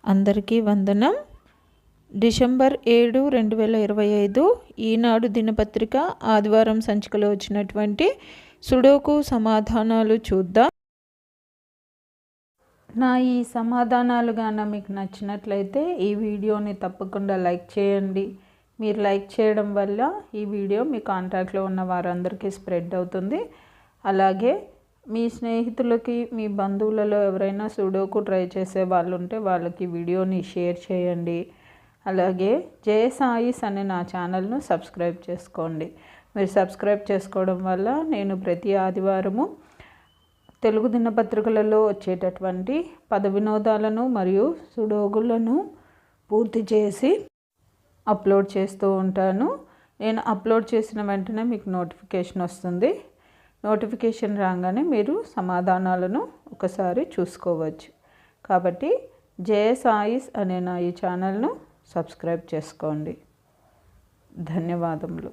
అందరికీ వందనం. డిసెంబర్ 7, 2025 ఈనాడు దినపత్రిక ఆదివారం సంచికలో వచ్చినటువంటి సుడోకు సమాధానాలు చూద్దాం. నా ఈ సమాధానాలు గాన మీకు నచ్చినట్లయితే ఈ వీడియోని తప్పకుండా లైక్ చేయండి. మీరు లైక్ చేయడం వల్ల ఈ వీడియో మీ కాంటాక్ట్లో ఉన్న వారందరికీ స్ప్రెడ్ అవుతుంది. అలాగే మీ స్నేహితులకి, మీ బంధువులలో ఎవరైనా సుడోకు ట్రై చేసే వాళ్ళు ఉంటే వాళ్ళకి వీడియోని షేర్ చేయండి. అలాగే జయసాయిస్ అనే నా ఛానల్ను సబ్స్క్రైబ్ చేసుకోండి. మీరు సబ్స్క్రైబ్ చేసుకోవడం వల్ల నేను ప్రతి ఆదివారము తెలుగు దినపత్రికలలో వచ్చేటటువంటి పద వినోదాలను మరియు సుడోకులను పూర్తి చేసి అప్లోడ్ చేస్తూ ఉంటాను. నేను అప్లోడ్ చేసిన వెంటనే మీకు నోటిఫికేషన్ వస్తుంది. నోటిఫికేషన్ రాగానే మీరు సమాధానాలను ఒకసారి చూసుకోవచ్చు. కాబట్టి జయసాయిస్ అనే నా ఈ ఛానల్ను సబ్స్క్రైబ్ చేసుకోండి. ధన్యవాదములు.